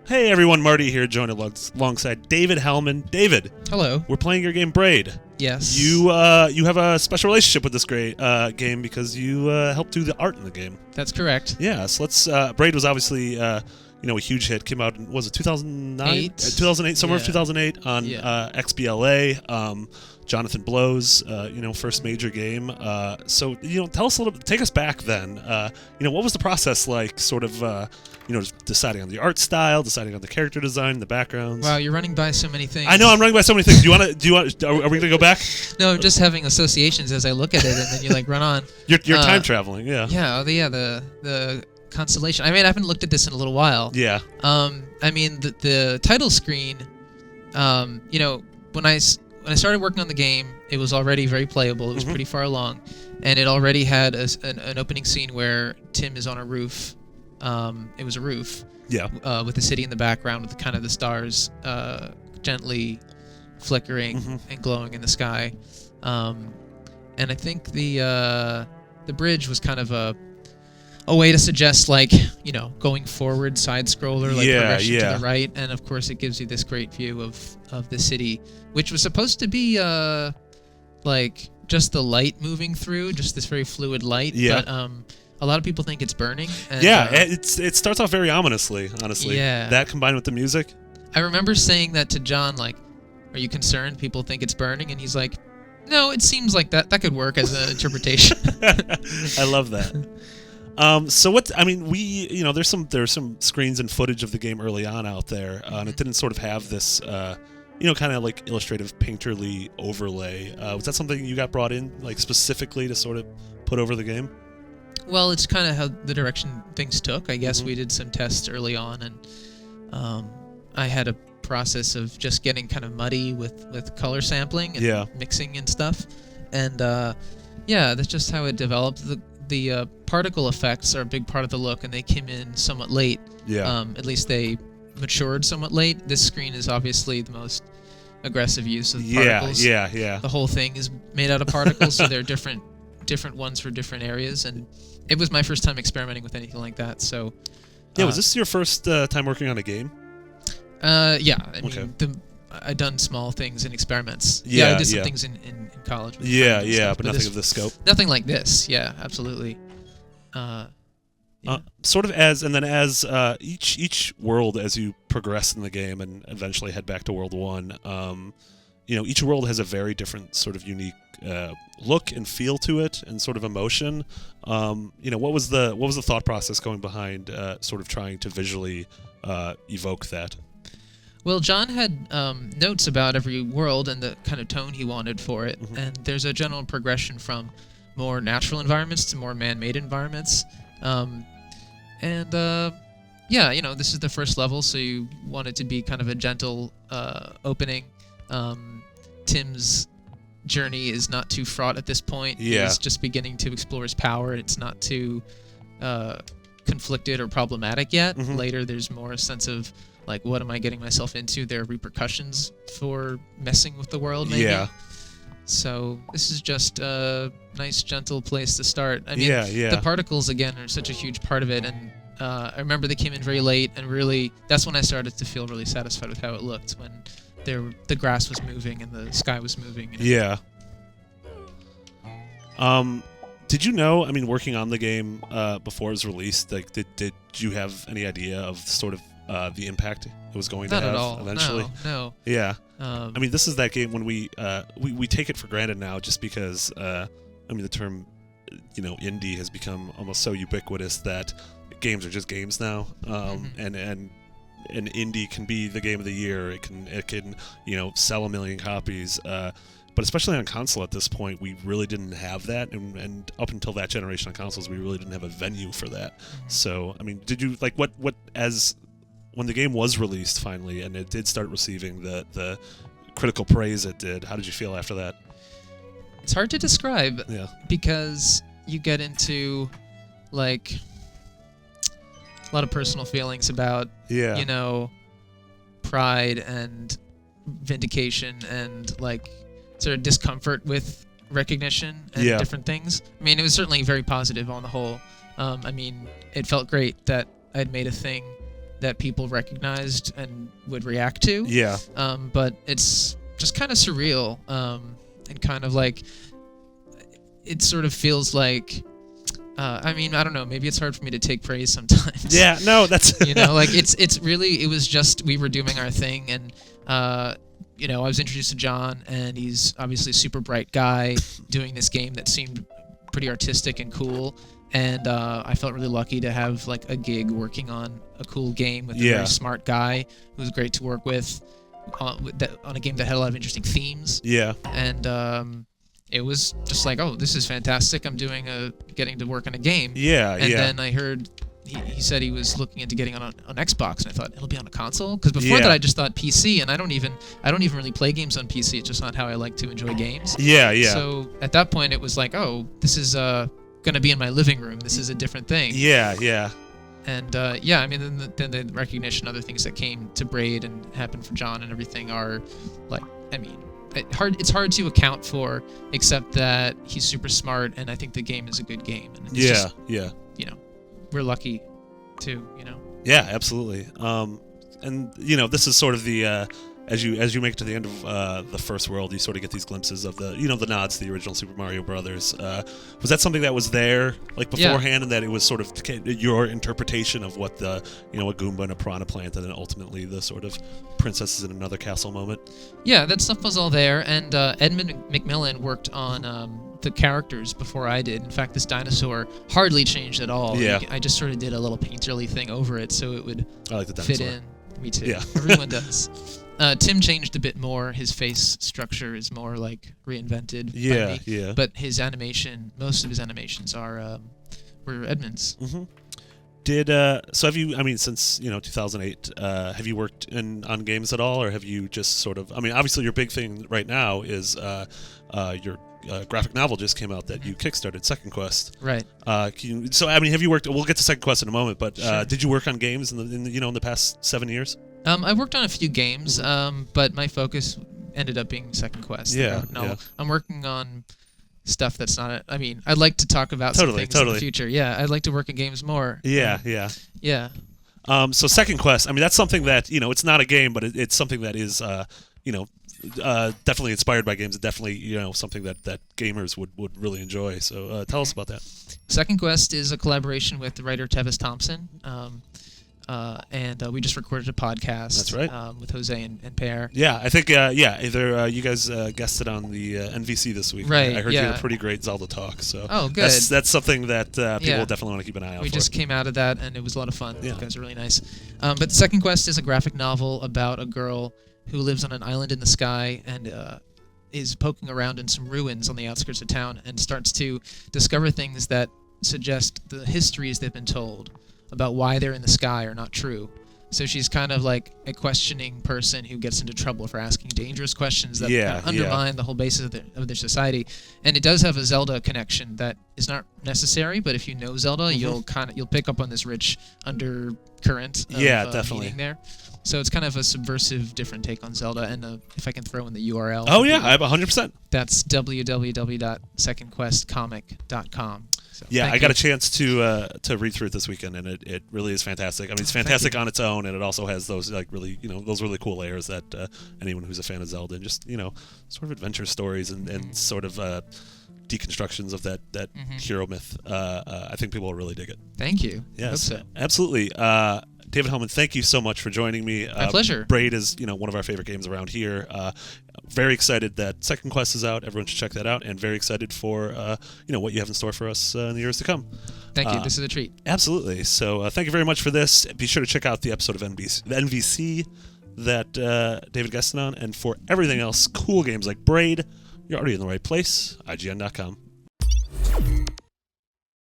Hey everyone, Marty here, joined alongside David Hellman. David, Hello. we're playing your game Braid. Yes. You have a special relationship with this great game because you helped do the art in the game. That's correct. Yeah, so let's. Braid was obviously a huge hit. Came out in, was it 2009? 2008, summer of 2008 on XBLA. Jonathan Blow's first major game. So tell us a little bit. Take us back then. What was the process like? Sort of. Deciding on the art style, deciding on the character design, the backgrounds. Wow, you're running by so many things. I know I'm running by so many things. Do you want? Are we gonna go back? No, I'm just having associations as I look at it, and then you run on. You're time traveling, yeah. Yeah, the constellation. I haven't looked at this in a little while. Yeah. The title screen. When I started working on the game, it was already very playable. It was pretty far along, and it already had an opening scene where Tim is on a roof. It was a roof. Yeah. With the city in the background, with kind of the stars gently flickering and glowing in the sky. And I think the bridge was kind of a way to suggest going forward, side scroller, progression to the right, and of course it gives you this great view of the city, which was supposed to be just the light moving through, just this very fluid light. Yeah. But a lot of people think it's burning. And, it starts off very ominously, honestly. Yeah. That combined with the music. I remember saying that to John, are you concerned people think it's burning? And he's like, no, it seems like that could work as an interpretation. I love that. There's some screens and footage of the game early on out there, and it didn't sort of have this, kind of illustrative painterly overlay. Was that something you got brought in, specifically to sort of put over the game? Well, it's kind of how the direction things took. I guess we did some tests early on, and I had a process of just getting kind of muddy with color sampling and mixing and stuff. And that's just how it developed. The particle effects are a big part of the look, and they came in somewhat late. Yeah. At least they matured somewhat late. This screen is obviously the most aggressive use of particles. Yeah. The whole thing is made out of particles, so they're different ones for different areas, and it was my first time experimenting with anything like that. So was this your first time working on a game? I'd done small things and experiments. I did some things in college. With but nothing of this scope. Nothing like this. Yeah, absolutely. Sort of as each world, as you progress in the game and eventually head back to World 1, each world has a very different sort of unique look and feel to it, and sort of emotion. What was the thought process going behind sort of trying to visually evoke that? Well, John had notes about every world and the kind of tone he wanted for it, and there's a general progression from more natural environments to more man-made environments. This is the first level, so you want it to be kind of a gentle opening. Tim's journey is not too fraught at this point. Yeah. He's just beginning to explore his power. It's not too conflicted or problematic yet. Later, there's more a sense of, what am I getting myself into? There are repercussions for messing with the world, maybe. Yeah. So this is just a nice, gentle place to start. The particles, again, are such a huge part of it, and I remember they came in very late, and really, that's when I started to feel really satisfied with how it looked, when the grass was moving and the sky was moving. Yeah. Did you know, working on the game before it was released, did you have any idea of sort of the impact it was going to have Not at all. eventually? No. Yeah. This is that game when we take it for granted now, just because the term indie has become almost so ubiquitous that games are just games now, and an indie can be the game of the year. It can sell 1 million copies. But especially on console at this point, we really didn't have that, and up until that generation of consoles, we really didn't have a venue for that. So, did you when the game was released finally, and it did start receiving the critical praise it did, how did you feel after that? It's hard to describe. Yeah. Because you get into a lot of personal feelings about pride and vindication and sort of discomfort with recognition and different things. It was certainly very positive on the whole. It felt great that I'd made a thing that people recognized and would react to. Yeah. But it's just kind of surreal, and kind of like it sort of feels like. I mean, I don't know. Maybe it's hard for me to take praise sometimes. Yeah. No, that's like it's really, it was just we were doing our thing, and I was introduced to John, and he's obviously a super bright guy doing this game that seemed pretty artistic and cool. And I felt really lucky to have like a gig working on a cool game with a very smart guy who was great to work with on a game that had a lot of interesting themes. Yeah. And it was just like, oh, this is fantastic. I'm getting to work on a game. Yeah. And then I heard he said he was looking into getting on Xbox, and I thought it'll be on a console, because before that I just thought PC, and I don't even really play games on PC. It's just not how I like to enjoy games. Yeah. Yeah. So at that point it was like, oh, this is gonna be in my living room. This is a different thing. Yeah. Yeah. And I mean, then the recognition, other things that came to Braid and happened for John and everything are like, I mean, it's hard to account for, except that he's super smart, and I think the game is a good game. And it's just, we're lucky too, Yeah, absolutely. And this is sort of the as you make it to the end of the first world, you sort of get these glimpses of the the nods to the original Super Mario Brothers. Was that something that was there like beforehand, and that it was sort of your interpretation of what the a Goomba and a Piranha Plant, and then ultimately the sort of princesses in another castle moment? Yeah, that stuff was all there, and Edmund McMillan worked on the characters before I did. In fact, this dinosaur hardly changed at all. Yeah. I just sort of did a little painterly thing over it so it would I like the fit dinosaur. in. Me too. Yeah. Everyone does. Tim changed a bit more. His face structure is more like reinvented. Yeah, by me. yeah. But his animation, most of his animations were Edmund's. Mm-hmm. So have you? I mean, since 2008, have you worked on games at all, or have you just sort of? I mean, obviously your big thing right now is your graphic novel just came out that you kickstarted, Second Quest. Right. So I mean, have you worked? We'll get to Second Quest in a moment, but Sure. Did you work on games in the past 7 years? I worked on a few games, but my focus ended up being Second Quest. the Yeah, graphic novel. yeah. I'm working on stuff that's not. I mean, I'd like to talk about some things in the future. Yeah, I'd like to work in games more. Yeah, yeah. Yeah. So Second Quest, I mean, that's something that it's not a game, but it's something that is definitely inspired by games, and definitely something that gamers would really enjoy. So tell us about that. Second Quest is a collaboration with the writer Tevis Thompson, and we just recorded a podcast. That's right. With Jose and Pear. Yeah, I think either you guys guested on the NVC this week. Right. I heard you yeah. had a pretty great Zelda talk. So oh, good. That's something that people Yeah. will definitely want to keep an eye out We for. just came out of that, and it was a lot of fun. Yeah. You guys are really nice. But Second Quest is a graphic novel about a girl who lives on an island in the sky and is poking around in some ruins on the outskirts of town, and starts to discover things that suggest the histories they've been told about why they're in the sky are not true. So she's kind of like a questioning person who gets into trouble for asking dangerous questions that kind of undermine the whole basis of their society. And it does have a Zelda connection that is not necessary, but if you know Zelda, you'll pick up on this rich undercurrent of definitely. meaning there. So it's kind of a subversive, different take on Zelda. And if I can throw in the URL. Oh yeah, I have 100%. That's www.secondquestcomic.com. So, yeah, I got a chance to read through it this weekend, and it really is fantastic. I mean, it's fantastic on its own, and it also has those those really cool layers that anyone who's a fan of Zelda, and just sort of adventure stories and sort of deconstructions of that hero myth. I think people will really dig it. Thank you. Yes, I hope so. absolutely. David Hellman, thank you so much for joining me. My pleasure. Braid is one of our favorite games around here. Very excited that Second Quest is out. Everyone should check that out, and very excited for what you have in store for us in the years to come. Thank you. This is a treat. Absolutely. So thank you very much for this. Be sure to check out the episode of NVC that David guested on, and for everything else, cool games like Braid, you're already in the right place. IGN.com.